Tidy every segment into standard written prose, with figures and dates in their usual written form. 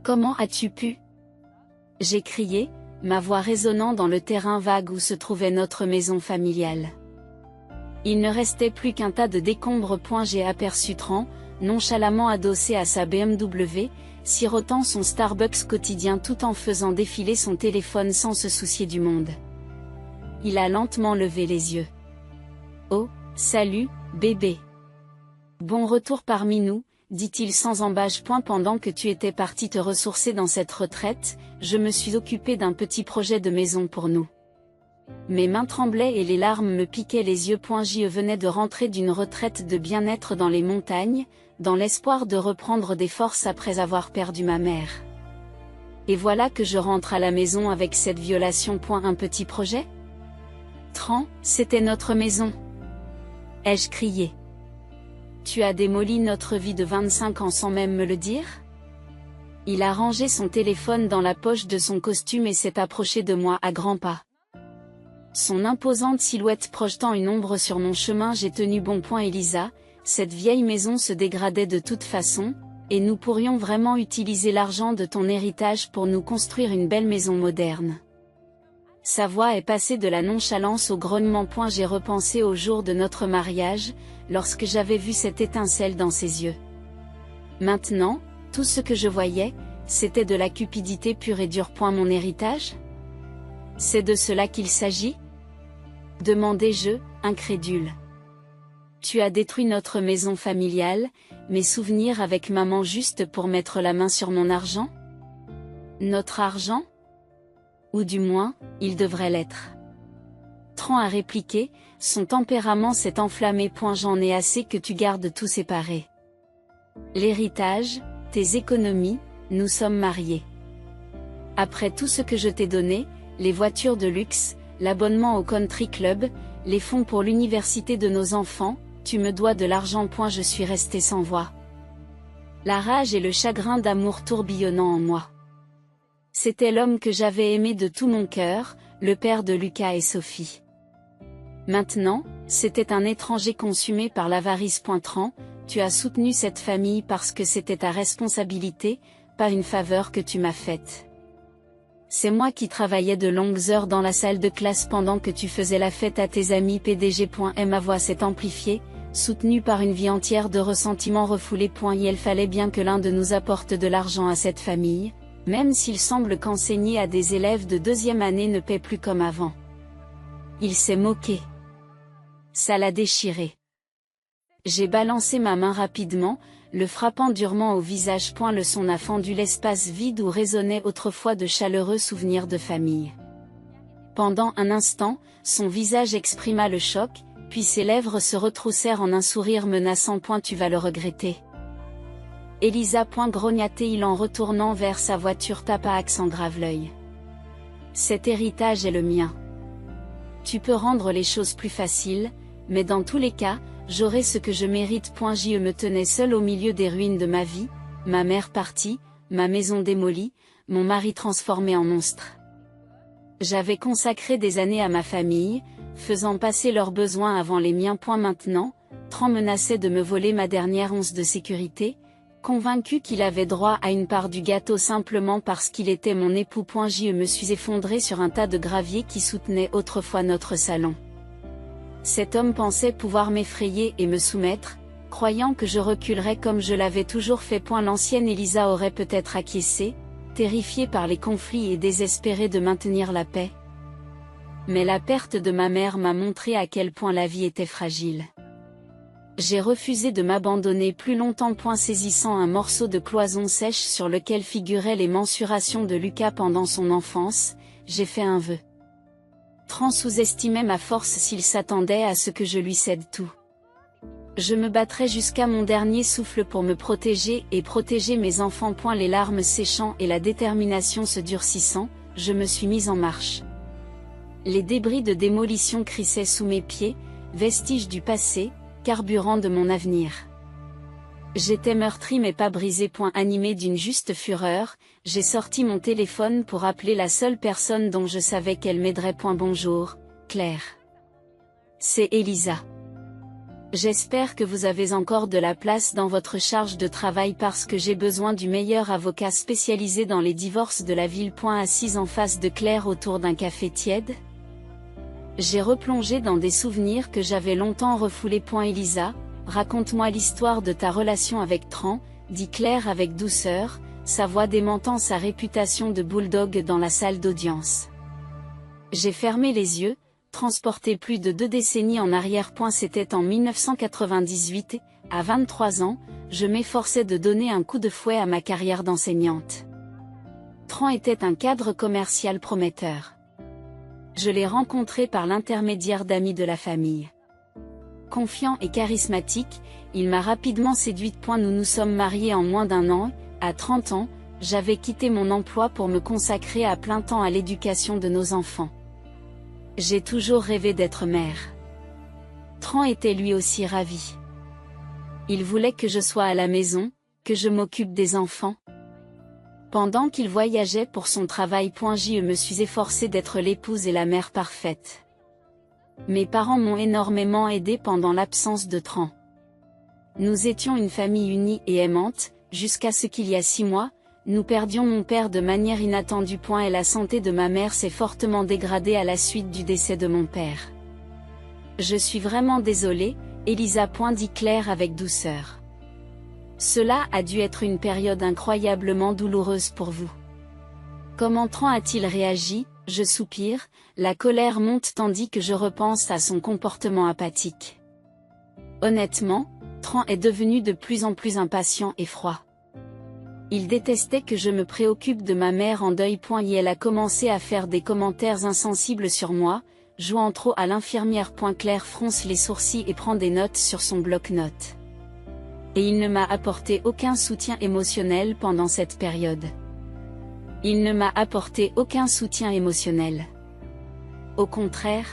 Comment as-tu pu? J'ai crié, ma voix résonnant dans le terrain vague où se trouvait notre maison familiale. Il ne restait plus qu'un tas de décombres. J'ai aperçu Tran, nonchalamment adossé à sa BMW, sirotant son Starbucks quotidien tout en faisant défiler son téléphone sans se soucier du monde. Il a lentement levé les yeux. Oh, salut, bébé. Bon retour parmi nous, dit-il sans embâche. Pendant que tu étais parti te ressourcer dans cette retraite, je me suis occupé d'un petit projet de maison pour nous. Mes mains tremblaient et les larmes me piquaient les yeux. Je venais de rentrer d'une retraite de bien-être dans les montagnes, dans l'espoir de reprendre des forces après avoir perdu ma mère. Et voilà que je rentre à la maison avec cette violation. Un petit projet? Tran, c'était notre maison. Ai-je crié. Tu as démoli notre vie de 25 ans sans même me le dire? Il a rangé son téléphone dans la poche de son costume et s'est approché de moi à grands pas. Son imposante silhouette projetant une ombre sur mon chemin. J'ai tenu bon. Elisa, cette vieille maison se dégradait de toute façon, et nous pourrions vraiment utiliser l'argent de ton héritage pour nous construire une belle maison moderne. Sa voix est passée de la nonchalance au grognement. J'ai repensé au jour de notre mariage, lorsque j'avais vu cette étincelle dans ses yeux. Maintenant, tout ce que je voyais, c'était de la cupidité pure et dure. Mon héritage? C'est de cela qu'il s'agit? Demandai-je, incrédule. Tu as détruit notre maison familiale, mes souvenirs avec maman juste pour mettre la main sur mon argent? Notre argent? Ou du moins, il devrait l'être. Tran a répliqué, son tempérament s'est enflammé. J'en ai assez que tu gardes tout séparé. L'héritage, tes économies, nous sommes mariés. Après tout ce que je t'ai donné, les voitures de luxe, l'abonnement au country club, les fonds pour l'université de nos enfants, tu me dois de l'argent. Je suis resté sans voix. La rage et le chagrin d'amour tourbillonnant en moi. C'était l'homme que j'avais aimé de tout mon cœur, le père de Lucas et Sophie. Maintenant, c'était un étranger consumé par l'avarice. Tran, tu as soutenu cette famille parce que c'était ta responsabilité, pas une faveur que tu m'as faite. C'est moi qui travaillais de longues heures dans la salle de classe pendant que tu faisais la fête à tes amis. PDG. Ma voix s'est amplifiée, soutenue par une vie entière de ressentiments refoulés. Il fallait bien que l'un de nous apporte de l'argent à cette famille, même s'il semble qu'enseigner à des élèves de 2e année ne paie plus comme avant. Il s'est moqué. Ça l'a déchiré. J'ai balancé ma main rapidement, le frappant durement au visage. Le son a fendu l'espace vide où résonnaient autrefois de chaleureux souvenirs de famille. Pendant un instant, son visage exprima le choc, puis ses lèvres se retroussèrent en un sourire menaçant. Tu vas le regretter. Elisa. Grogna-t-il en retournant vers sa voiture. Tapa accent grave l'œil. Cet héritage est le mien. Tu peux rendre les choses plus faciles, mais dans tous les cas, j'aurai ce que je mérite. Je me tenais seul au milieu des ruines de ma vie, ma mère partie, ma maison démolie, mon mari transformé en monstre. J'avais consacré des années à ma famille, faisant passer leurs besoins avant les miens. Maintenant, Tran menaçait de me voler ma dernière once de sécurité, convaincu qu'il avait droit à une part du gâteau simplement parce qu'il était mon époux. Je me suis effondré sur un tas de gravier qui soutenait autrefois notre salon. Cet homme pensait pouvoir m'effrayer et me soumettre, croyant que je reculerais comme je l'avais toujours fait. L'ancienne Elisa aurait peut-être acquiescé, terrifiée par les conflits et désespérée de maintenir la paix. Mais la perte de ma mère m'a montré à quel point la vie était fragile. J'ai refusé de m'abandonner plus longtemps. Saisissant un morceau de cloison sèche sur lequel figuraient les mensurations de Lucas pendant son enfance, j'ai fait un vœu. Tran sous-estimait ma force s'il s'attendait à ce que je lui cède tout. Je me battrais jusqu'à mon dernier souffle pour me protéger et protéger mes enfants. Les larmes séchant et la détermination se durcissant, je me suis mise en marche. Les débris de démolition crissaient sous mes pieds, vestiges du passé, carburant de mon avenir. J'étais meurtri mais pas brisé. Animé d'une juste fureur, j'ai sorti mon téléphone pour appeler la seule personne dont je savais qu'elle m'aiderait. Bonjour, Claire. C'est Elisa. J'espère que vous avez encore de la place dans votre charge de travail parce que j'ai besoin du meilleur avocat spécialisé dans les divorces de la ville. Assise en face de Claire autour d'un café tiède. J'ai replongé dans des souvenirs que j'avais longtemps refoulés. Elisa, raconte-moi l'histoire de ta relation avec Tran, dit Claire avec douceur, sa voix démentant sa réputation de bulldog dans la salle d'audience. J'ai fermé les yeux, transporté plus de 2 décennies en arrière. C'était en 1998, à 23 ans, je m'efforçais de donner un coup de fouet à ma carrière d'enseignante. Tran était un cadre commercial prometteur. Je l'ai rencontré par l'intermédiaire d'amis de la famille. Confiant et charismatique, il m'a rapidement séduite. Nous nous sommes mariés en moins d'1 an, à 30 ans, j'avais quitté mon emploi pour me consacrer à plein temps à l'éducation de nos enfants. J'ai toujours rêvé d'être mère. Tran était lui aussi ravi. Il voulait que je sois à la maison, que je m'occupe des enfants. Pendant qu'il voyageait pour son travail. Je me suis efforcée d'être l'épouse et la mère parfaite. Mes parents m'ont énormément aidée pendant l'absence de Tran. Nous étions une famille unie et aimante, jusqu'à ce qu'il y a 6 mois, nous perdions mon père de manière inattendue. Et la santé de ma mère s'est fortement dégradée à la suite du décès de mon père. Je suis vraiment désolée, Elisa. Dit Claire avec douceur. Cela a dû être une période incroyablement douloureuse pour vous. Comment Tran a-t-il réagi? Je soupire, la colère monte tandis que je repense à son comportement apathique. Honnêtement, Tran est devenu de plus en plus impatient et froid. Il détestait que je me préoccupe de ma mère en deuil. Et elle a commencé à faire des commentaires insensibles sur moi, jouant trop à l'infirmière. Claire fronce les sourcils et prend des notes sur son bloc-notes. Et il ne m'a apporté aucun soutien émotionnel pendant cette période. Il ne m'a apporté aucun soutien émotionnel. Au contraire,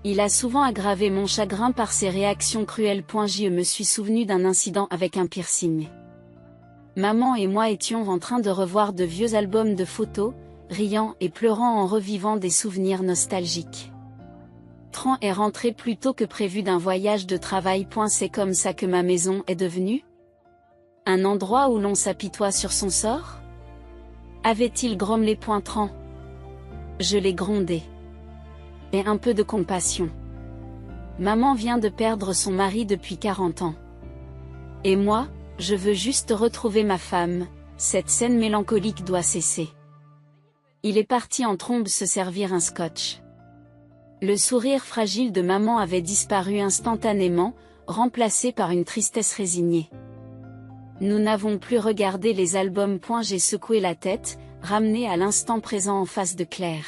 il a souvent aggravé mon chagrin par ses réactions cruelles. Je me suis souvenu d'un incident avec un piercing. Maman et moi étions en train de revoir de vieux albums de photos, riant et pleurant en revivant des souvenirs nostalgiques. Tran est rentré plus tôt que prévu d'un voyage de travail. C'est comme ça que ma maison est devenue un endroit où l'on s'apitoie sur son sort? Avait-il grommelé? Tran. Je l'ai grondé. Et un peu de compassion. Maman vient de perdre son mari depuis 40 ans. Et moi, je veux juste retrouver ma femme, cette scène mélancolique doit cesser. Il est parti en trombe se servir un scotch. Le sourire fragile de maman avait disparu instantanément, remplacé par une tristesse résignée. Nous n'avons plus regardé les albums. J'ai secoué la tête, ramené à l'instant présent en face de Claire.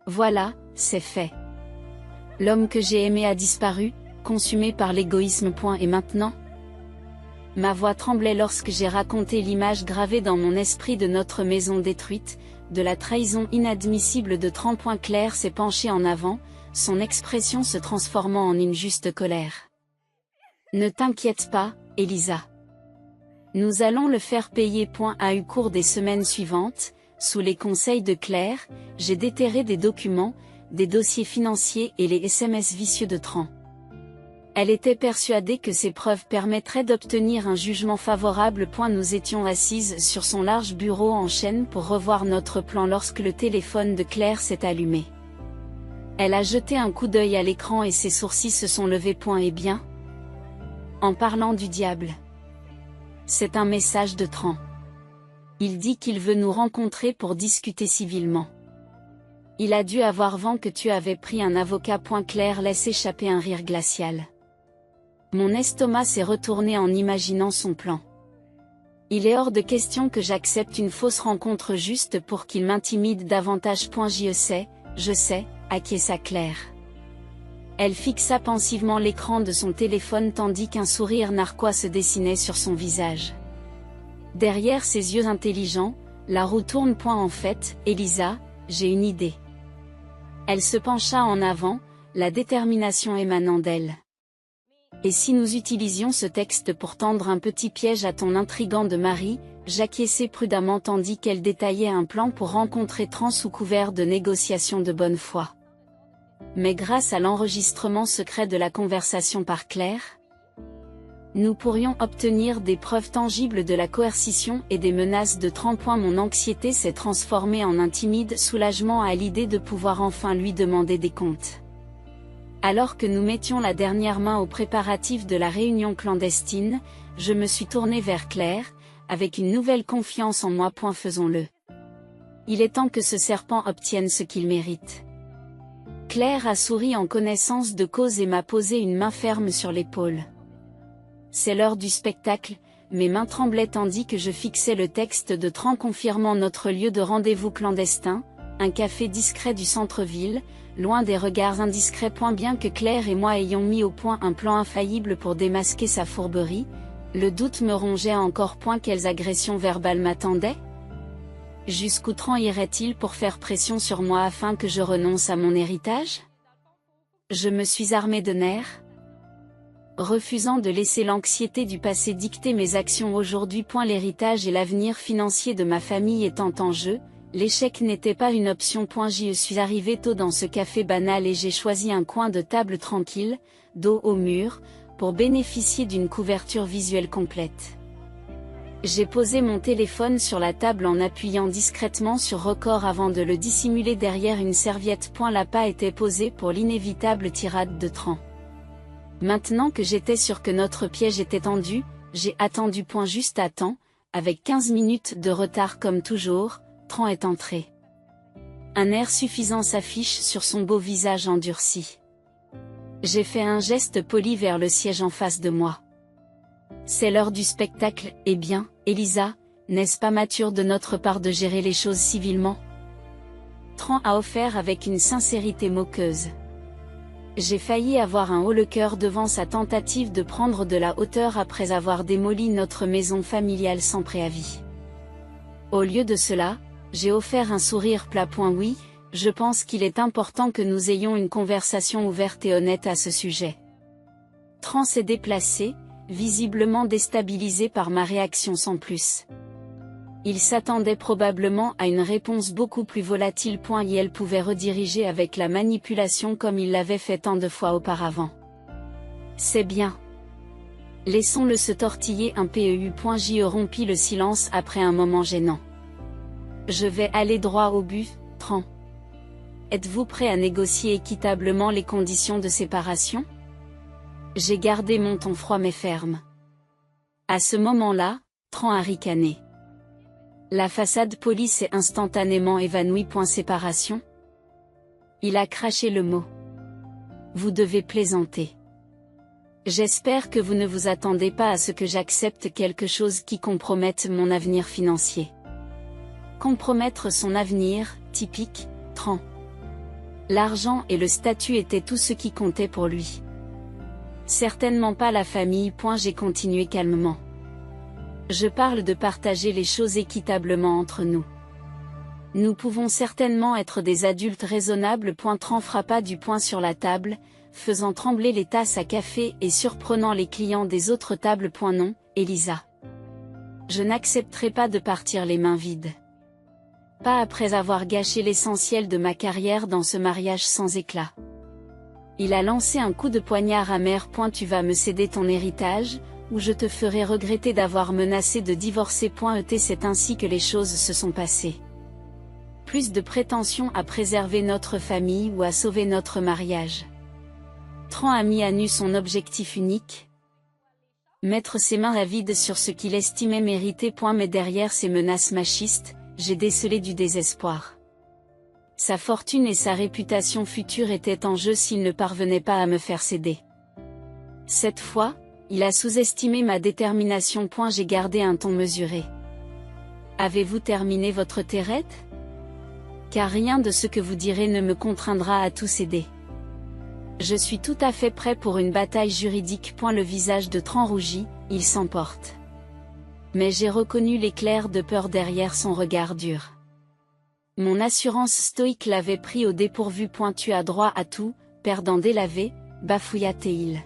Voilà, c'est fait. L'homme que j'ai aimé a disparu, consumé par l'égoïsme. Et maintenant? Ma voix tremblait lorsque j'ai raconté l'image gravée dans mon esprit de notre maison détruite, de la trahison inadmissible de Tran. Claire s'est penchée en avant, son expression se transformant en une juste colère. Ne t'inquiète pas, Elisa. Nous allons le faire payer. Au cours des semaines suivantes, sous les conseils de Claire, j'ai déterré des documents, des dossiers financiers et les SMS vicieux de Tran. Elle était persuadée que ces preuves permettraient d'obtenir un jugement favorable. Nous étions assises sur son large bureau en chaîne pour revoir notre plan lorsque le téléphone de Claire s'est allumé. Elle a jeté un coup d'œil à l'écran et ses sourcils se sont levés. Eh bien? En parlant du diable. C'est un message de Tran. Il dit qu'il veut nous rencontrer pour discuter civilement. Il a dû avoir vent que tu avais pris un avocat. Claire laisse échapper un rire glacial. Mon estomac s'est retourné en imaginant son plan. Il est hors de question que j'accepte une fausse rencontre juste pour qu'il m'intimide davantage. Je sais, acquiesça Claire. Elle fixa pensivement l'écran de son téléphone tandis qu'un sourire narquois se dessinait sur son visage. Derrière ses yeux intelligents, la roue tourne. En fait, Elisa, j'ai une idée. Elle se pencha en avant, la détermination émanant d'elle. Et si nous utilisions ce texte pour tendre un petit piège à ton intrigant de mari? J'acquiesçai prudemment tandis qu'elle détaillait un plan pour rencontrer Tran sous couvert de négociations de bonne foi. Mais grâce à l'enregistrement secret de la conversation par Claire, nous pourrions obtenir des preuves tangibles de la coercition et des menaces de Tran. Mon anxiété s'est transformée en un timide soulagement à l'idée de pouvoir enfin lui demander des comptes. Alors que nous mettions la dernière main aux préparatifs de la réunion clandestine, je me suis tournée vers Claire, avec une nouvelle confiance en moi. Faisons-le. Il est temps que ce serpent obtienne ce qu'il mérite. Claire a souri en connaissance de cause et m'a posé une main ferme sur l'épaule. C'est l'heure du spectacle, mes mains tremblaient tandis que je fixais le texte de Tran confirmant notre lieu de rendez-vous clandestin, un café discret du centre-ville, loin des regards indiscrets. Bien que Claire et moi ayons mis au point un plan infaillible pour démasquer sa fourberie, le doute me rongeait encore. Quelles agressions verbales m'attendaient? Jusqu'où Tran irait-il pour faire pression sur moi afin que je renonce à mon héritage? Je me suis armée de nerfs, refusant de laisser l'anxiété du passé dicter mes actions aujourd'hui. L'héritage et l'avenir financier de ma famille étant en jeu, l'échec n'était pas une option. Je suis arrivée tôt dans ce café banal et j'ai choisi un coin de table tranquille, dos au mur, pour bénéficier d'une couverture visuelle complète. J'ai posé mon téléphone sur la table en appuyant discrètement sur record avant de le dissimuler derrière une serviette. L'appât était posé pour l'inévitable tirade de Tran. Maintenant que j'étais sûr que notre piège était tendu, j'ai attendu. Juste à temps, avec 15 minutes de retard comme toujours, Tran est entré. Un air suffisant s'affiche sur son beau visage endurci. J'ai fait un geste poli vers le siège en face de moi. C'est l'heure du spectacle. Eh bien, Elisa, n'est-ce pas mature de notre part de gérer les choses civilement? Tran a offert avec une sincérité moqueuse. J'ai failli avoir un haut le cœur devant sa tentative de prendre de la hauteur après avoir démoli notre maison familiale sans préavis. Au lieu de cela, j'ai offert un sourire plat. Oui, je pense qu'il est important que nous ayons une conversation ouverte et honnête à ce sujet. Tran s'est déplacé, visiblement déstabilisé par ma réaction sans plus. Il s'attendait probablement à une réponse beaucoup plus volatile. Et elle pouvait rediriger avec la manipulation comme il l'avait fait tant de fois auparavant. C'est bien. Laissons-le se tortiller un peu. J'y rompit le silence après un moment gênant. Je vais aller droit au but, Tran. Êtes-vous prêt à négocier équitablement les conditions de séparation? J'ai gardé mon ton froid mais ferme. À ce moment-là, Tran a ricané. La façade polie s'est instantanément évanouie. Séparation? Il a craché le mot. Vous devez plaisanter. J'espère que vous ne vous attendez pas à ce que j'accepte quelque chose qui compromette mon avenir financier. Compromettre son avenir, typique, Tran. L'argent et le statut étaient tout ce qui comptait pour lui. Certainement pas la famille. J'ai continué calmement. Je parle de partager les choses équitablement entre nous. Nous pouvons certainement être des adultes raisonnables. Tran frappa du poing sur la table, faisant trembler les tasses à café et surprenant les clients des autres tables. Non, Elisa. Je n'accepterai pas de partir les mains vides. Pas après avoir gâché l'essentiel de ma carrière dans ce mariage sans éclat. Il a lancé un coup de poignard amer. Tu vas me céder ton héritage, ou je te ferai regretter d'avoir menacé de divorcer. C'est ainsi que les choses se sont passées. Plus de prétention à préserver notre famille ou à sauver notre mariage. Tran a mis à nu son objectif unique. Mettre ses mains à vide sur ce qu'il estimait mériter. Mais derrière ces menaces machistes, j'ai décelé du désespoir. Sa fortune et sa réputation future étaient en jeu s'il ne parvenait pas à me faire céder. Cette fois, il a sous-estimé ma détermination. J'ai gardé un ton mesuré. Avez-vous terminé votre terrette? Car rien de ce que vous direz ne me contraindra à tout céder. Je suis tout à fait prêt pour une bataille juridique. Le visage de Tran rougit, il s'emporte. Mais j'ai reconnu l'éclair de peur derrière son regard dur. Mon assurance stoïque l'avait pris au dépourvu. Tu as droit à tout, perdant délavé, bafouilla-t-il.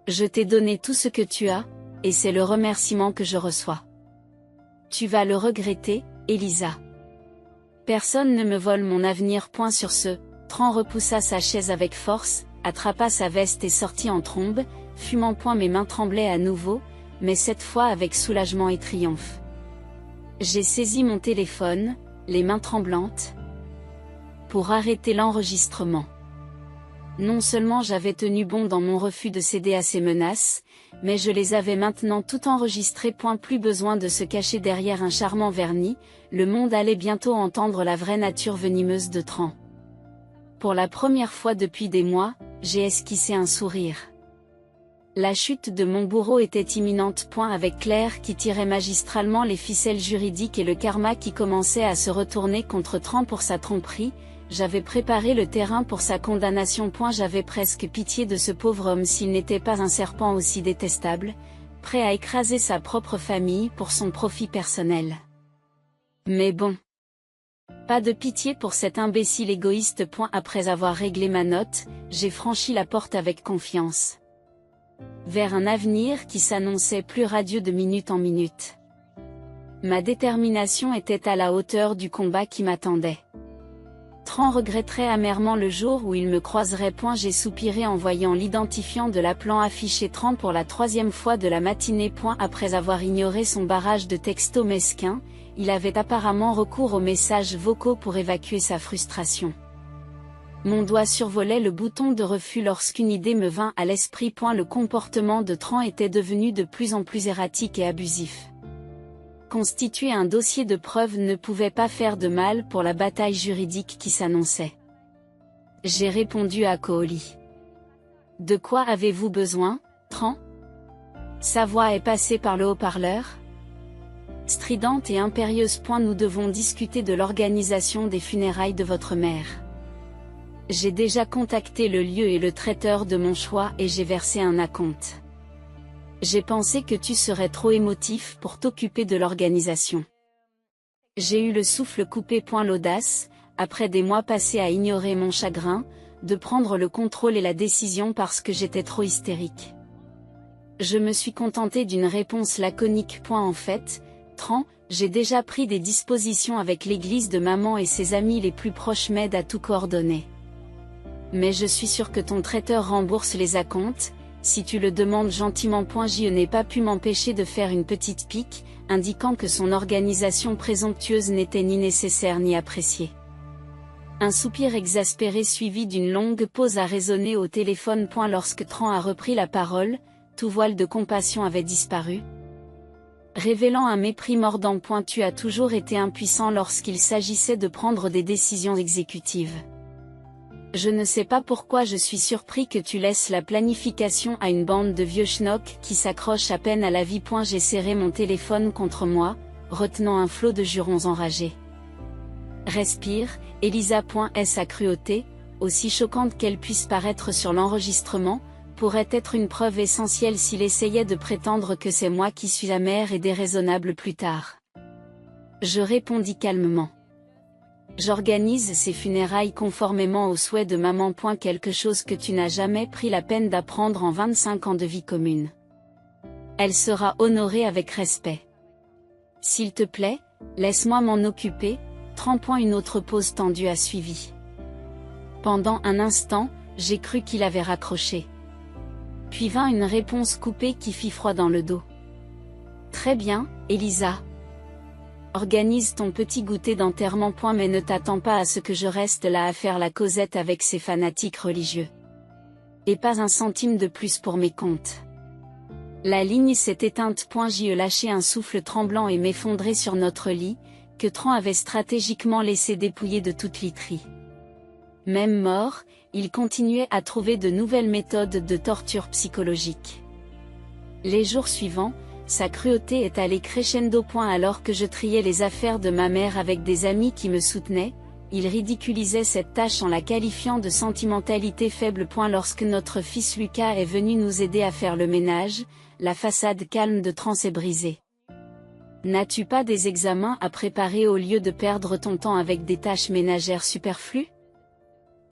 Je t'ai donné tout ce que tu as, et c'est le remerciement que je reçois. Tu vas le regretter, Elisa. Personne ne me vole mon avenir. Sur ce, Tran repoussa sa chaise avec force, attrapa sa veste et sortit en trombe, fumant point. Mes mains tremblaient à nouveau, mais cette fois avec soulagement et triomphe. J'ai saisi mon téléphone, les mains tremblantes, pour arrêter l'enregistrement. Non seulement j'avais tenu bon dans mon refus de céder à ces menaces, mais je les avais maintenant tout enregistrées. Plus besoin de se cacher derrière un charmant vernis, le monde allait bientôt entendre la vraie nature venimeuse de Tran. Pour la première fois depuis des mois, j'ai esquissé un sourire. La chute de mon bourreau était imminente. Avec Claire qui tirait magistralement les ficelles juridiques et le karma qui commençait à se retourner contre Tran pour sa tromperie, j'avais préparé le terrain pour sa condamnation. J'avais presque pitié de ce pauvre homme s'il n'était pas un serpent aussi détestable, prêt à écraser sa propre famille pour son profit personnel. Mais bon. Pas de pitié pour cet imbécile égoïste. Après avoir réglé ma note, j'ai franchi la porte avec confiance. Vers un avenir qui s'annonçait plus radieux de minute en minute. Ma détermination était à la hauteur du combat qui m'attendait. Tran regretterait amèrement le jour où il me croiserait. J'ai soupiré en voyant l'identifiant de l'appelant affiché Tran pour la 3e fois de la matinée. Après avoir ignoré son barrage de textos mesquins, il avait apparemment recours aux messages vocaux pour évacuer sa frustration. Mon doigt survolait le bouton de refus lorsqu'une idée me vint à l'esprit. Le comportement de Tran était devenu de plus en plus erratique et abusif. Constituer un dossier de preuves ne pouvait pas faire de mal pour la bataille juridique qui s'annonçait. J'ai répondu à Cooli. De quoi avez-vous besoin, Tran? Sa voix est passée par le haut-parleur. Stridente et impérieuse. Nous devons discuter de l'organisation des funérailles de votre mère. J'ai déjà contacté le lieu et le traiteur de mon choix et j'ai versé un acompte. J'ai pensé que tu serais trop émotif pour t'occuper de l'organisation. J'ai eu le souffle coupé. L'audace, après des mois passés à ignorer mon chagrin, de prendre le contrôle et la décision parce que j'étais trop hystérique. Je me suis contenté d'une réponse laconique. En fait, Tran, j'ai déjà pris des dispositions avec l'église de maman et ses amis les plus proches m'aident à tout coordonner. Mais je suis sûr que ton traiteur rembourse les acomptes, si tu le demandes gentiment. Je n'ai pas pu m'empêcher de faire une petite pique, indiquant que son organisation présomptueuse n'était ni nécessaire ni appréciée. Un soupir exaspéré suivi d'une longue pause a résonné au téléphone. Lorsque Tran a repris la parole, tout voile de compassion avait disparu, révélant un mépris mordant. Tu as toujours été impuissant lorsqu'il s'agissait de prendre des décisions exécutives. Je ne sais pas pourquoi je suis surpris que tu laisses la planification à une bande de vieux schnocks qui s'accrochent à peine à la vie. J'ai serré mon téléphone contre moi, retenant un flot de jurons enragés. Respire, Elisa. Sa cruauté, aussi choquante qu'elle puisse paraître sur l'enregistrement, pourrait être une preuve essentielle s'il essayait de prétendre que c'est moi qui suis amère et déraisonnable plus tard. Je répondis calmement. J'organise ces funérailles conformément aux souhaits de maman. Quelque chose que tu n'as jamais pris la peine d'apprendre en 25 ans de vie commune. Elle sera honorée avec respect. S'il te plaît, laisse-moi m'en occuper. Tran. Une autre pause tendue a suivi. Pendant un instant, j'ai cru qu'il avait raccroché. Puis vint une réponse coupée qui fit froid dans le dos. Très bien, Elisa. Organise ton petit goûter d'enterrement. Mais ne t'attends pas à ce que je reste là à faire la causette avec ces fanatiques religieux. Et pas un centime de plus pour mes comptes. La ligne s'est éteinte. J'y ai lâché un souffle tremblant et m'effondré sur notre lit, que Tran avait stratégiquement laissé dépouiller de toute literie. Même mort, il continuait à trouver de nouvelles méthodes de torture psychologique. Les jours suivants, sa cruauté est allée crescendo. Alors que je triais les affaires de ma mère avec des amis qui me soutenaient, il ridiculisait cette tâche en la qualifiant de sentimentalité faible. Lorsque notre fils Lucas est venu nous aider à faire le ménage, la façade calme de Tran s'est brisée. N'as-tu pas des examens à préparer au lieu de perdre ton temps avec des tâches ménagères superflues?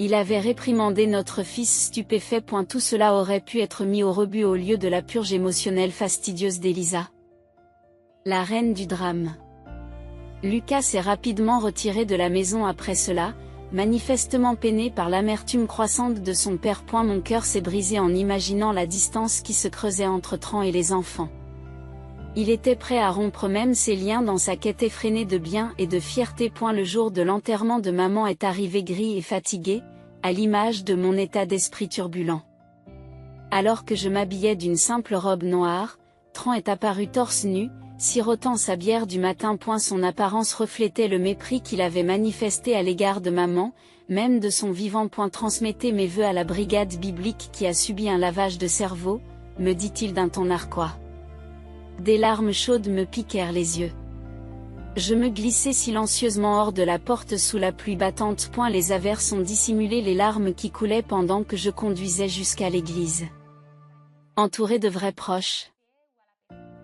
Il avait réprimandé notre fils stupéfait. Tout cela aurait pu être mis au rebut au lieu de la purge émotionnelle fastidieuse d'Elisa. La reine du drame. Lucas s'est rapidement retiré de la maison après cela, Manifestement peiné par l'amertume croissante de son père. Mon cœur s'est brisé en imaginant la distance qui se creusait entre Tran et les enfants. Il était prêt à rompre même ses liens dans sa quête effrénée de bien et de fierté. Le jour de l'enterrement de maman est arrivé gris et fatigué, à l'image de mon état d'esprit turbulent. Alors que je m'habillais d'une simple robe noire, Tran est apparu torse nu, sirotant sa bière du matin. Son apparence reflétait le mépris qu'il avait manifesté à l'égard de maman, même de son vivant. Transmettez mes vœux à la brigade biblique qui a subi un lavage de cerveau, me dit-il d'un ton narquois. Des larmes chaudes me piquèrent les yeux. Je me glissai silencieusement hors de la porte sous la pluie battante. Les averses ont dissimulé les larmes qui coulaient pendant que je conduisais jusqu'à l'église. Entouré de vrais proches.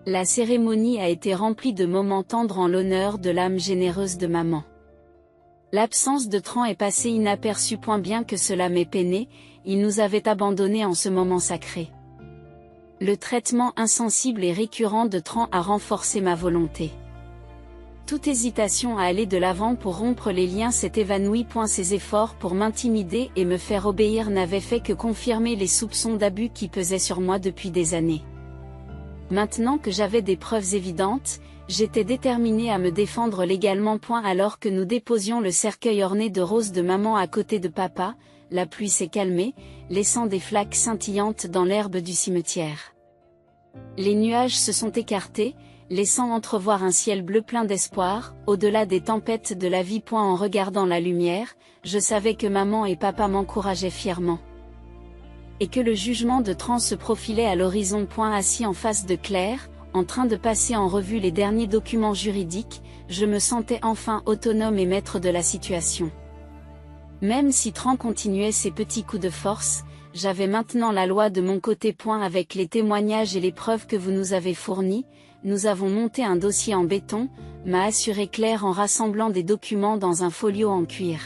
La cérémonie a été remplie de moments tendres en l'honneur de l'âme généreuse de maman. L'absence de Tran est passée inaperçue. Bien que cela m'ait peiné, il nous avait abandonnés en ce moment sacré. Le traitement insensible et récurrent de Tran a renforcé ma volonté. Toute hésitation à aller de l'avant pour rompre les liens s'est évanouie. Ses efforts pour m'intimider et me faire obéir n'avaient fait que confirmer les soupçons d'abus qui pesaient sur moi depuis des années. Maintenant que j'avais des preuves évidentes, j'étais déterminée à me défendre légalement. Alors que nous déposions le cercueil orné de roses de maman à côté de papa, la pluie s'est calmée, laissant des flaques scintillantes dans l'herbe du cimetière. Les nuages se sont écartés, laissant entrevoir un ciel bleu plein d'espoir, au-delà des tempêtes de la vie. En regardant la lumière, je savais que maman et papa m'encourageaient fièrement. Et que le jugement de Tran se profilait à l'horizon. Assis en face de Claire, en train de passer en revue les derniers documents juridiques, je me sentais enfin autonome et maître de la situation. Même si Tran continuait ses petits coups de force, j'avais maintenant la loi de mon côté. Avec les témoignages et les preuves que vous nous avez fournis, nous avons monté un dossier en béton, m'a assuré Claire en rassemblant des documents dans un folio en cuir.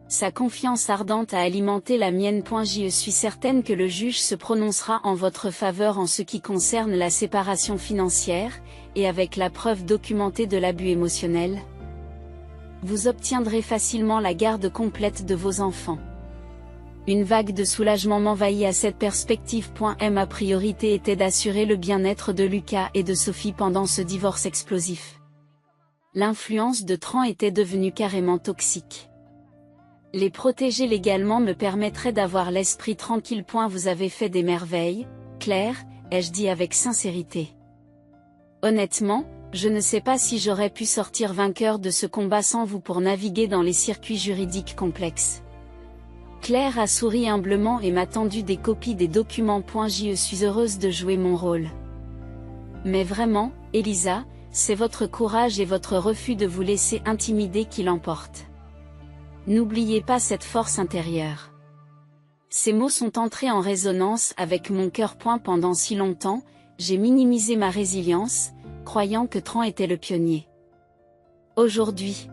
Sa confiance ardente a alimenté la mienne. Je suis certaine que le juge se prononcera en votre faveur en ce qui concerne la séparation financière, et avec la preuve documentée de l'abus émotionnel. Vous obtiendrez facilement la garde complète de vos enfants. Une vague de soulagement m'envahit à cette perspective. Ma priorité était d'assurer le bien-être de Lucas et de Sophie pendant ce divorce explosif. L'influence de Tran était devenue carrément toxique. Les protéger légalement me permettrait d'avoir l'esprit tranquille. Vous avez fait des merveilles, Claire, ai-je dit avec sincérité. Honnêtement, je ne sais pas si j'aurais pu sortir vainqueur de ce combat sans vous pour naviguer dans les circuits juridiques complexes. Claire a souri humblement et m'a tendu des copies des documents. Je suis heureuse de jouer mon rôle. Mais vraiment, Elisa, c'est votre courage et votre refus de vous laisser intimider qui l'emportent. N'oubliez pas cette force intérieure. Ces mots sont entrés en résonance avec mon cœur. Pendant si longtemps, j'ai minimisé ma résilience, croyant que Tran était le pionnier. Aujourd'hui,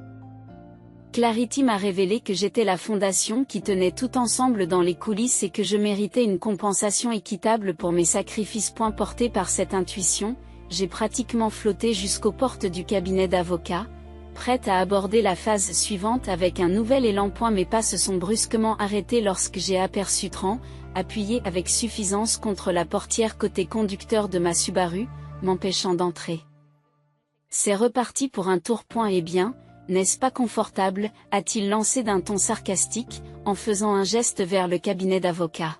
Clarity m'a révélé que j'étais la fondation qui tenait tout ensemble dans les coulisses et que je méritais une compensation équitable pour mes sacrifices. Porté par cette intuition, j'ai pratiquement flotté jusqu'aux portes du cabinet d'avocat, prête à aborder la phase suivante avec un nouvel élan. Mes pas se sont brusquement arrêtés lorsque j'ai aperçu Tran, appuyé avec suffisance contre la portière côté conducteur de ma Subaru, m'empêchant d'entrer. C'est reparti pour un tour. Eh bien, n'est-ce pas confortable, a-t-il lancé d'un ton sarcastique, en faisant un geste vers le cabinet d'avocats.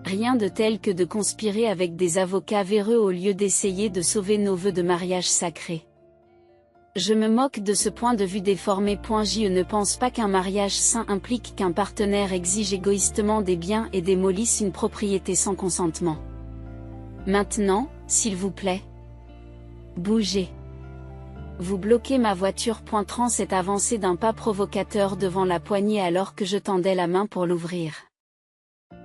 Rien de tel que de conspirer avec des avocats véreux au lieu d'essayer de sauver nos vœux de mariage sacrés. Je me moque de ce point de vue déformé. Je ne pense pas qu'un mariage sain implique qu'un partenaire exige égoïstement des biens et démolisse une propriété sans consentement. Maintenant, s'il vous plaît. Bougez. Vous bloquez ma voiture. Tran s'est avancé d'un pas provocateur devant la poignée alors que je tendais la main pour l'ouvrir.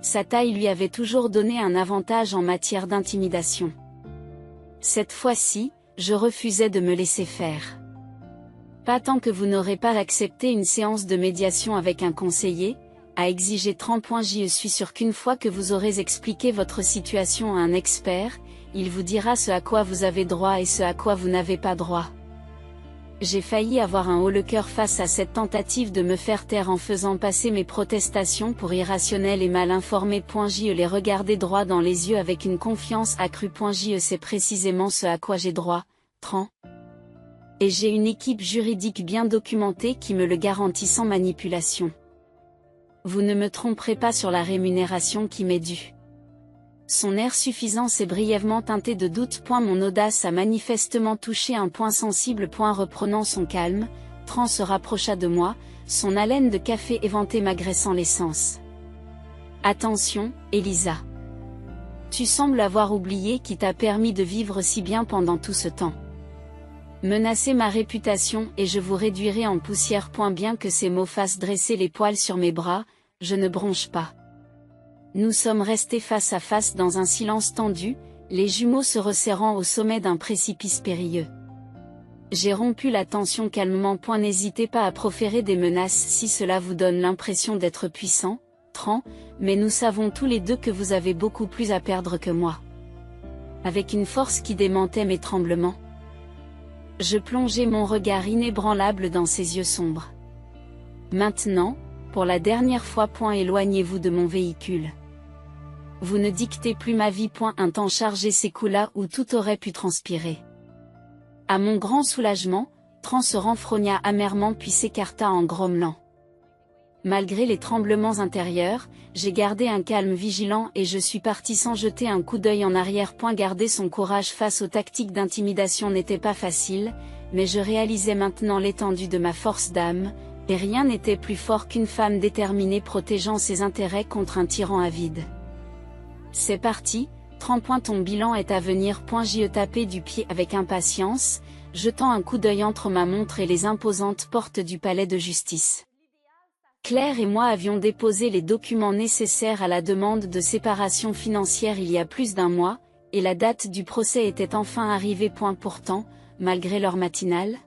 Sa taille lui avait toujours donné un avantage en matière d'intimidation. Cette fois-ci, je refusais de me laisser faire. Pas tant que vous n'aurez pas accepté une séance de médiation avec un conseiller, a exigé Tran. Je suis sûr qu'une fois que vous aurez expliqué votre situation à un expert, il vous dira ce à quoi vous avez droit et ce à quoi vous n'avez pas droit. J'ai failli avoir un haut le cœur face à cette tentative de me faire taire en faisant passer mes protestations pour irrationnelles et mal informées. Je les regardais droit dans les yeux avec une confiance accrue. C'est précisément ce à quoi j'ai droit, Tran. Et j'ai une équipe juridique bien documentée qui me le garantit sans manipulation. Vous ne me tromperez pas sur la rémunération qui m'est due. Son air suffisant s'est brièvement teinté de doute. Mon audace a manifestement touché un point sensible. Reprenant son calme, Tran se rapprocha de moi, son haleine de café éventé m'agressant les sens. Attention, Elisa. Tu sembles avoir oublié qui t'a permis de vivre si bien pendant tout ce temps. Menacez ma réputation et je vous réduirai en poussière. Bien que ces mots fassent dresser les poils sur mes bras, je ne bronche pas. Nous sommes restés face à face dans un silence tendu, les jumeaux se resserrant au sommet d'un précipice périlleux. J'ai rompu la tension calmement. N'hésitez pas à proférer des menaces si cela vous donne l'impression d'être puissant, Tran, mais nous savons tous les deux que vous avez beaucoup plus à perdre que moi. Avec une force qui démentait mes tremblements. Je plongeai mon regard inébranlable dans ses yeux sombres. Maintenant, pour la dernière fois. Éloignez-vous de mon véhicule. Vous ne dictez plus ma vie. Un temps chargé s'écoula où tout aurait pu transpirer. À mon grand soulagement, Tran se renfrogna amèrement puis s'écarta en grommelant. Malgré les tremblements intérieurs, j'ai gardé un calme vigilant et je suis parti sans jeter un coup d'œil en arrière. Garder son courage face aux tactiques d'intimidation n'était pas facile, mais je réalisais maintenant l'étendue de ma force d'âme, et rien n'était plus fort qu'une femme déterminée protégeant ses intérêts contre un tyran avide. C'est parti, Tran. Ton bilan est à venir. J'y tapais du pied avec impatience, jetant un coup d'œil entre ma montre et les imposantes portes du palais de justice. Claire et moi avions déposé les documents nécessaires à la demande de séparation financière il y a plus d'un mois, et la date du procès était enfin arrivée. Pourtant, malgré l'heure matinale,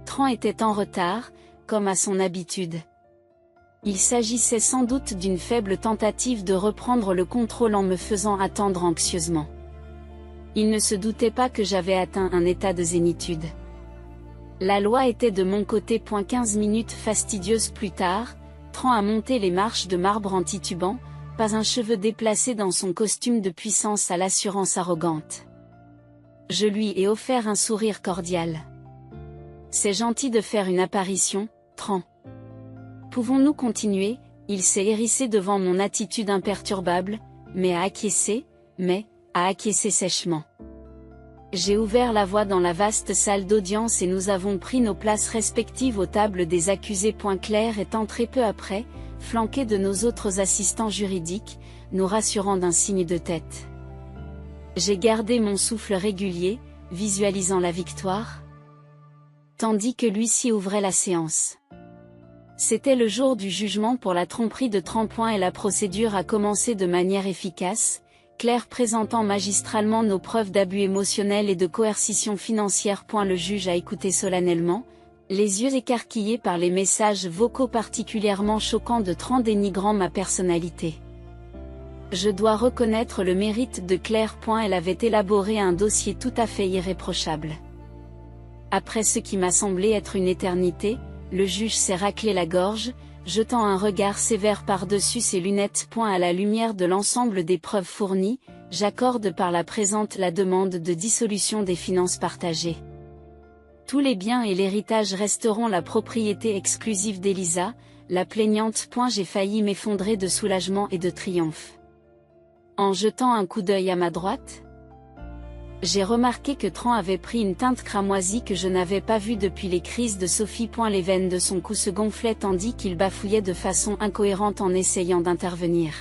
Tran était en retard, comme à son habitude. Il s'agissait sans doute d'une faible tentative de reprendre le contrôle en me faisant attendre anxieusement. Il ne se doutait pas que j'avais atteint un état de zénitude. La loi était de mon côté. 15 minutes fastidieuses plus tard, Tran a monté les marches de marbre en titubant, pas un cheveu déplacé dans son costume de puissance à l'assurance arrogante. Je lui ai offert un sourire cordial. C'est gentil de faire une apparition, Tran. Pouvons-nous continuer? Il s'est hérissé devant mon attitude imperturbable, mais a acquiescé sèchement. J'ai ouvert la voie dans la vaste salle d'audience et nous avons pris nos places respectives aux tables des accusés. Claire est entrée peu après, flanquée de nos autres assistants juridiques, nous rassurant d'un signe de tête. J'ai gardé mon souffle régulier, visualisant la victoire, tandis que lui-ci ouvrait la séance. C'était le jour du jugement pour la tromperie de Tran. Et la procédure a commencé de manière efficace, Claire présentant magistralement nos preuves d'abus émotionnel et de coercition financière. Le juge a écouté solennellement, les yeux écarquillés par les messages vocaux particulièrement choquants de Tran dénigrant ma personnalité. Je dois reconnaître le mérite de Claire. Elle avait élaboré un dossier tout à fait irréprochable. Après ce qui m'a semblé être une éternité, le juge s'est raclé la gorge, jetant un regard sévère par-dessus ses lunettes. À la lumière de l'ensemble des preuves fournies, j'accorde par la présente la demande de dissolution des finances partagées. Tous les biens et l'héritage resteront la propriété exclusive d'Elisa, la plaignante. J'ai failli m'effondrer de soulagement et de triomphe. En jetant un coup d'œil à ma droite, j'ai remarqué que Tran avait pris une teinte cramoisie que je n'avais pas vue depuis les crises de Sophie. Les veines de son cou se gonflaient tandis qu'il bafouillait de façon incohérente en essayant d'intervenir.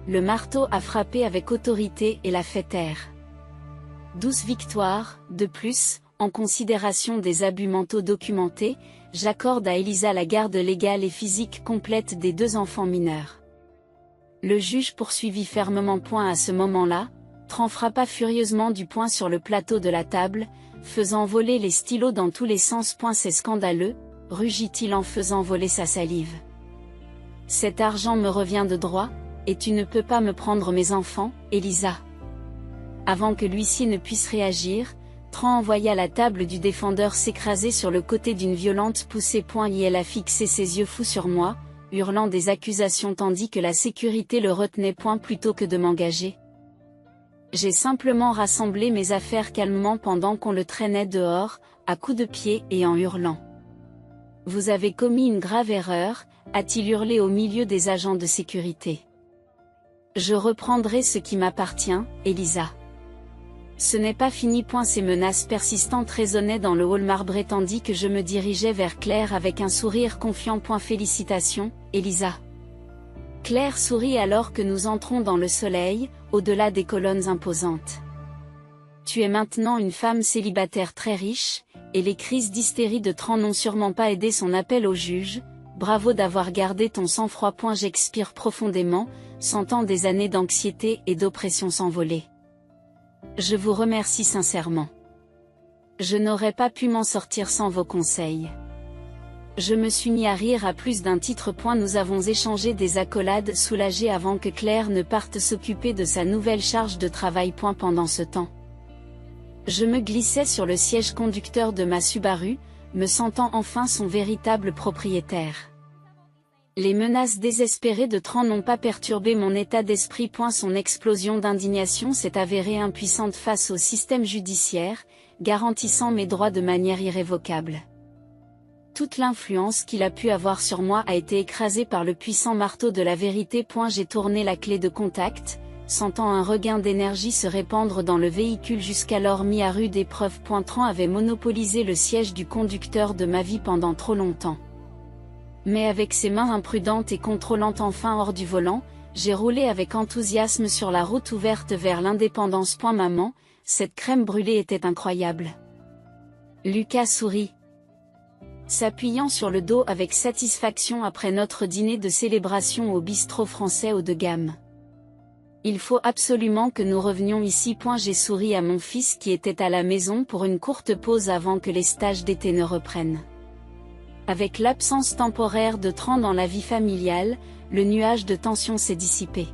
Le marteau a frappé avec autorité et l'a fait taire. 12 victoires, de plus, en considération des abus mentaux documentés, j'accorde à Elisa la garde légale et physique complète des 2 enfants mineurs. Le juge poursuivit fermement. À ce moment-là, Tran frappa furieusement du poing sur le plateau de la table, faisant voler les stylos dans tous les sens. C'est scandaleux, rugit-il en faisant voler sa salive. Cet argent me revient de droit, et tu ne peux pas me prendre mes enfants, Elisa. Avant que l'huissier ne puisse réagir, Tran envoya la table du défendeur s'écraser sur le côté d'une violente poussée. Il a fixé ses yeux fous sur moi, hurlant des accusations tandis que la sécurité le retenait. Plutôt que de m'engager. J'ai simplement rassemblé mes affaires calmement pendant qu'on le traînait dehors, à coups de pied et en hurlant. Vous avez commis une grave erreur, a-t-il hurlé au milieu des agents de sécurité. Je reprendrai ce qui m'appartient, Elisa. Ce n'est pas fini. Ces menaces persistantes résonnaient dans le hall marbré tandis que je me dirigeais vers Claire avec un sourire confiant. Félicitations, Elisa. Claire sourit alors que nous entrons dans le soleil, au-delà des colonnes imposantes. Tu es maintenant une femme célibataire très riche, et les crises d'hystérie de Tran n'ont sûrement pas aidé son appel au juge. Bravo d'avoir gardé ton sang-froid. J'expire profondément, sentant des années d'anxiété et d'oppression s'envoler. Je vous remercie sincèrement. Je n'aurais pas pu m'en sortir sans vos conseils. Je me suis mis à rire à plus d'un titre. Nous avons échangé des accolades soulagées avant que Claire ne parte s'occuper de sa nouvelle charge de travail. Pendant ce temps, je me glissais sur le siège conducteur de ma Subaru, me sentant enfin son véritable propriétaire. Les menaces désespérées de Tran n'ont pas perturbé mon état d'esprit. Son explosion d'indignation s'est avérée impuissante face au système judiciaire, garantissant mes droits de manière irrévocable. Toute l'influence qu'il a pu avoir sur moi a été écrasée par le puissant marteau de la vérité. J'ai tourné la clé de contact, sentant un regain d'énergie se répandre dans le véhicule jusqu'alors mis à rude épreuve. Tran avait monopolisé le siège du conducteur de ma vie pendant trop longtemps. Mais avec ses mains imprudentes et contrôlantes enfin hors du volant, j'ai roulé avec enthousiasme sur la route ouverte vers l'indépendance. Maman, cette crème brûlée était incroyable. Lucas sourit, s'appuyant sur le dos avec satisfaction après notre dîner de célébration au bistrot français haut de gamme. Il faut absolument que nous revenions ici. J'ai souri à mon fils qui était à la maison pour une courte pause avant que les stages d'été ne reprennent. Avec l'absence temporaire de Tran dans la vie familiale, le nuage de tension s'est dissipé.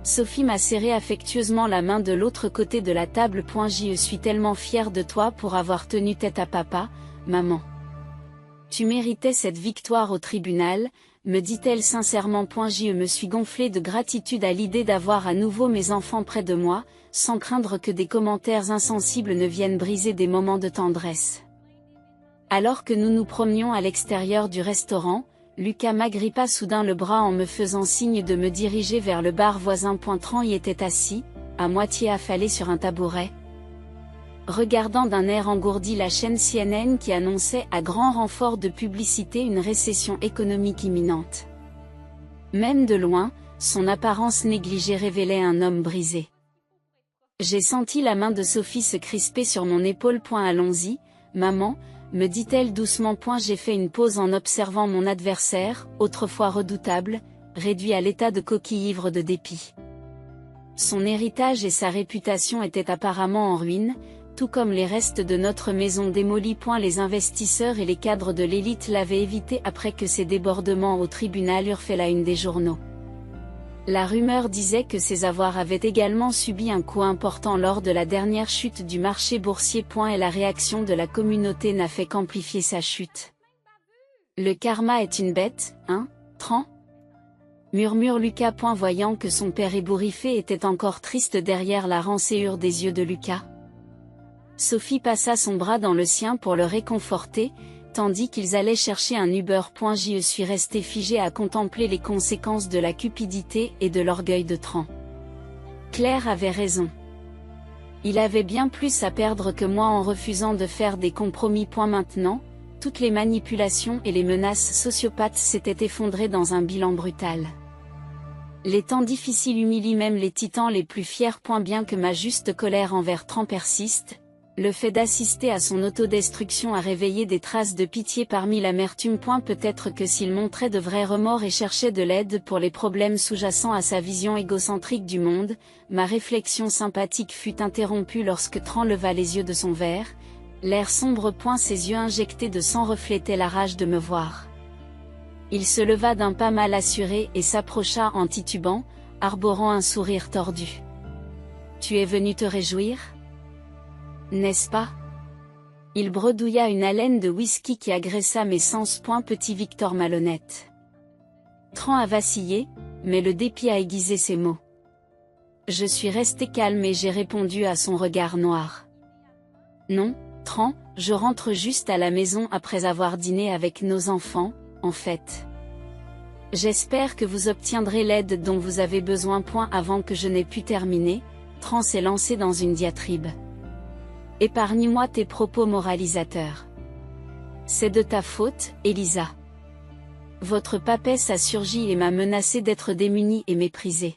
Sophie m'a serré affectueusement la main de l'autre côté de la table. Je suis tellement fière de toi pour avoir tenu tête à papa, maman. Tu méritais cette victoire au tribunal, me dit-elle sincèrement. Je me suis gonflée de gratitude à l'idée d'avoir à nouveau mes enfants près de moi, sans craindre que des commentaires insensibles ne viennent briser des moments de tendresse. Alors que nous nous promenions à l'extérieur du restaurant, Lucas m'agrippa soudain le bras en me faisant signe de me diriger vers le bar voisin. Tran y était assis, à moitié affalé sur un tabouret, regardant d'un air engourdi la chaîne CNN qui annonçait à grand renfort de publicité une récession économique imminente. Même de loin, son apparence négligée révélait un homme brisé. J'ai senti la main de Sophie se crisper sur mon épaule. Allons-y, maman, me dit-elle doucement. J'ai fait une pause en observant mon adversaire, autrefois redoutable, réduit à l'état de coquille ivre de dépit. Son héritage et sa réputation étaient apparemment en ruine, tout comme les restes de notre maison démolie. Les investisseurs et les cadres de l'élite l'avaient évité après que ses débordements au tribunal eurent fait la une des journaux. La rumeur disait que ses avoirs avaient également subi un coup important lors de la dernière chute du marché boursier. Et la réaction de la communauté n'a fait qu'amplifier sa chute. Le karma est une bête, hein, Tran ? Murmure Lucas. Voyant que son père ébouriffé était encore triste derrière la rancéure des yeux de Lucas. Sophie passa son bras dans le sien pour le réconforter, tandis qu'ils allaient chercher un Uber. Je suis resté figé à contempler les conséquences de la cupidité et de l'orgueil de Tran. Claire avait raison. Il avait bien plus à perdre que moi en refusant de faire des compromis. Maintenant, toutes les manipulations et les menaces sociopathes s'étaient effondrées dans un bilan brutal. Les temps difficiles humilient même les titans les plus fiers. Bien que ma juste colère envers Tran persiste, le fait d'assister à son autodestruction a réveillé des traces de pitié parmi l'amertume. Peut-être que s'il montrait de vrais remords et cherchait de l'aide pour les problèmes sous-jacents à sa vision égocentrique du monde, ma réflexion sympathique fut interrompue lorsque Tran leva les yeux de son verre, l'air sombre. Ses yeux injectés de sang reflétaient la rage de me voir. Il se leva d'un pas mal assuré et s'approcha en titubant, arborant un sourire tordu. Tu es venu te réjouir ? N'est-ce pas? Il bredouilla une haleine de whisky qui agressa mes sens. Petit Victor malhonnête. Tran a vacillé, mais le dépit a aiguisé ses mots. Je suis resté calme et j'ai répondu à son regard noir. Non, Tran, je rentre juste à la maison après avoir dîné avec nos enfants, en fait. J'espère que vous obtiendrez l'aide dont vous avez besoin. Avant que je n'ai pu terminer, Tran s'est lancé dans une diatribe. Épargne-moi tes propos moralisateurs. C'est de ta faute, Elisa. Votre papesse a surgi et m'a menacé d'être démunie et méprisée.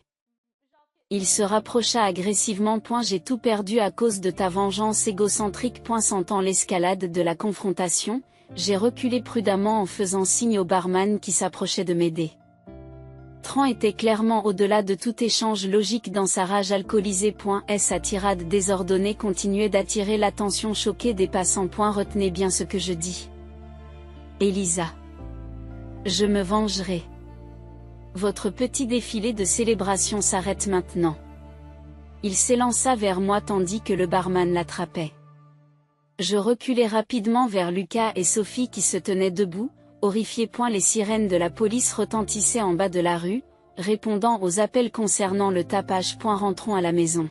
Il se rapprocha agressivement. J'ai tout perdu à cause de ta vengeance égocentrique. Sentant l'escalade de la confrontation, j'ai reculé prudemment en faisant signe au barman qui s'approchait de m'aider. Tran était clairement au-delà de tout échange logique dans sa rage alcoolisée. Sa tirade désordonnée continuait d'attirer l'attention choquée des passants. Retenez bien ce que je dis. Elisa. Je me vengerai. Votre petit défilé de célébration s'arrête maintenant. Il s'élança vers moi tandis que le barman l'attrapait. Je reculai rapidement vers Lucas et Sophie qui se tenaient debout, horrifiés. Les sirènes de la police retentissaient en bas de la rue, répondant aux appels concernant le tapage. Rentrons à la maison.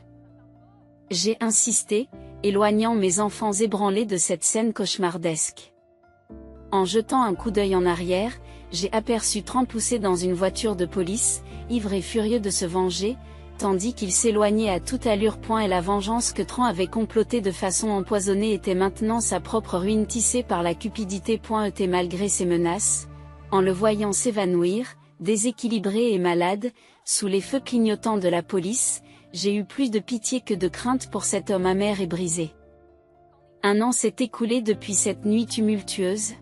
J'ai insisté, éloignant mes enfants ébranlés de cette scène cauchemardesque. En jetant un coup d'œil en arrière, j'ai aperçu Tran pousser dans une voiture de police, ivre et furieux de se venger, tandis qu'il s'éloignait à toute allure. Et la vengeance que Tran avait complotée de façon empoisonnée était maintenant sa propre ruine tissée par la cupidité. Malgré ses menaces, en le voyant s'évanouir, déséquilibré et malade, sous les feux clignotants de la police, j'ai eu plus de pitié que de crainte pour cet homme amer et brisé. Un an s'est écoulé depuis cette nuit tumultueuse,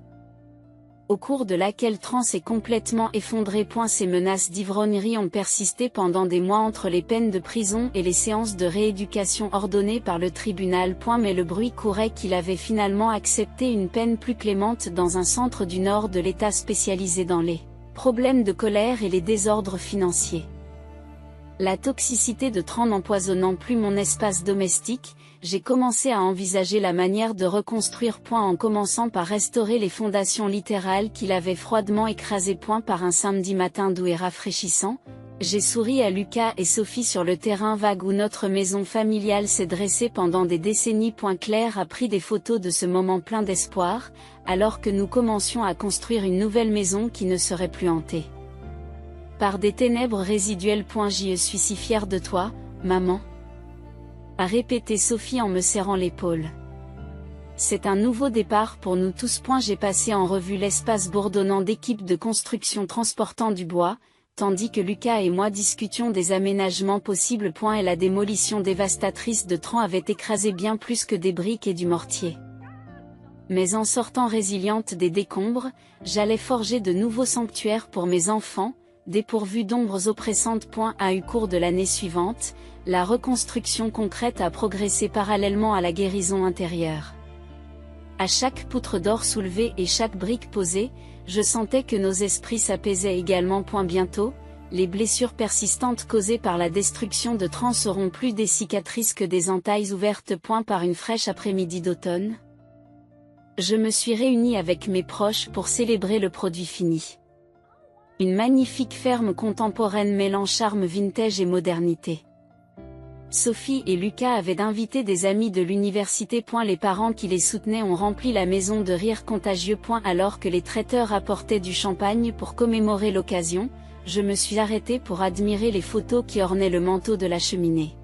au cours de laquelle Tran s'est complètement effondré. Ces menaces d'ivrognerie ont persisté pendant des mois entre les peines de prison et les séances de rééducation ordonnées par le tribunal. Mais le bruit courait qu'il avait finalement accepté une peine plus clémente dans un centre du nord de l'État spécialisé dans les problèmes de colère et les désordres financiers. La toxicité de Tran n'empoisonnant plus mon espace domestique, j'ai commencé à envisager la manière de reconstruire. En commençant par restaurer les fondations littérales qu'il avait froidement écrasées. Par un samedi matin doux et rafraîchissant, j'ai souri à Lucas et Sophie sur le terrain vague où notre maison familiale s'est dressée pendant des décennies. Claire a pris des photos de ce moment plein d'espoir, alors que nous commencions à construire une nouvelle maison qui ne serait plus hantée par des ténèbres résiduelles. Je suis si fière de toi, maman, a répété Sophie en me serrant l'épaule. C'est un nouveau départ pour nous tous. J'ai passé en revue l'espace bourdonnant d'équipes de construction transportant du bois, tandis que Lucas et moi discutions des aménagements possibles. Et la démolition dévastatrice de Tran avait écrasé bien plus que des briques et du mortier. Mais en sortant résiliente des décombres, j'allais forger de nouveaux sanctuaires pour mes enfants, dépourvus d'ombres oppressantes. Au cours de l'année suivante, la reconstruction concrète a progressé parallèlement à la guérison intérieure. À chaque poutre d'or soulevée et chaque brique posée, je sentais que nos esprits s'apaisaient également. Bientôt, les blessures persistantes causées par la destruction de Tran seront plus des cicatrices que des entailles ouvertes. Par une fraîche après-midi d'automne, je me suis réunie avec mes proches pour célébrer le produit fini. Une magnifique ferme contemporaine mêlant charme vintage et modernité. Sophie et Lucas avaient invité des amis de l'université. Les parents qui les soutenaient ont rempli la maison de rire contagieux. Alors que les traiteurs apportaient du champagne pour commémorer l'occasion, je me suis arrêtée pour admirer les photos qui ornaient le manteau de la cheminée.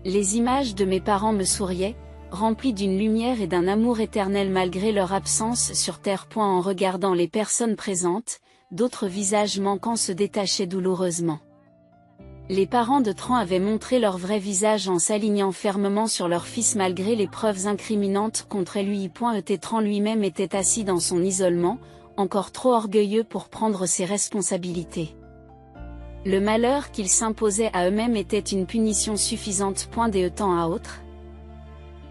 Les images de mes parents me souriaient, remplies d'une lumière et d'un amour éternel malgré leur absence sur terre. En regardant les personnes présentes, d'autres visages manquants se détachaient douloureusement. Les parents de Tran avaient montré leur vrai visage en s'alignant fermement sur leur fils malgré les preuves incriminantes contre lui. Tran lui-même était assis dans son isolement, encore trop orgueilleux pour prendre ses responsabilités. Le malheur qu'ils s'imposaient à eux-mêmes était une punition suffisante. De temps à autre,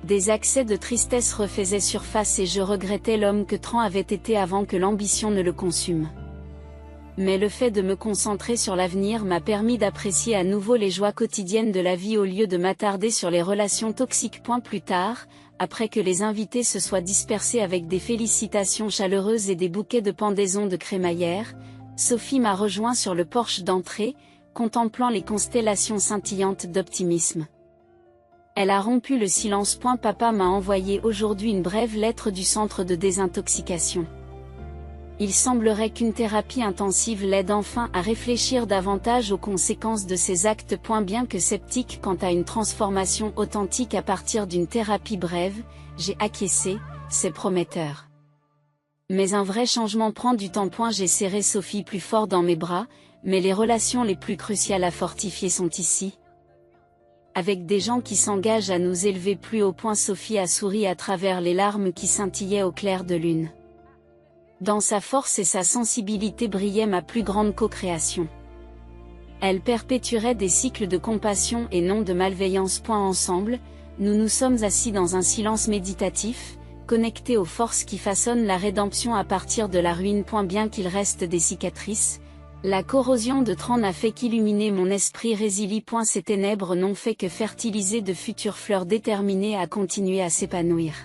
des accès de tristesse refaisaient surface et je regrettais l'homme que Tran avait été avant que l'ambition ne le consume. Mais le fait de me concentrer sur l'avenir m'a permis d'apprécier à nouveau les joies quotidiennes de la vie au lieu de m'attarder sur les relations toxiques. Plus tard, après que les invités se soient dispersés avec des félicitations chaleureuses et des bouquets de pendaisons de crémaillère, Sophie m'a rejoint sur le porche d'entrée, contemplant les constellations scintillantes d'optimisme. Elle a rompu le silence. Papa m'a envoyé aujourd'hui une brève lettre du centre de désintoxication. Il semblerait qu'une thérapie intensive l'aide enfin à réfléchir davantage aux conséquences de ses actes. Bien que sceptique quant à une transformation authentique à partir d'une thérapie brève, j'ai acquiescé, c'est prometteur. Mais un vrai changement prend du temps. J'ai serré Sophie plus fort dans mes bras, mais les relations les plus cruciales à fortifier sont ici. Avec des gens qui s'engagent à nous élever plus haut. Sophie a souri à travers les larmes qui scintillaient au clair de lune. Dans sa force et sa sensibilité brillait ma plus grande co-création. Elle perpétuerait des cycles de compassion et non de malveillance. Ensemble, nous nous sommes assis dans un silence méditatif, connectés aux forces qui façonnent la rédemption à partir de la ruine. Bien qu'il reste des cicatrices, la corrosion de Tran n'a fait qu'illuminer mon esprit résili. Ces ténèbres n'ont fait que fertiliser de futures fleurs déterminées à continuer à s'épanouir.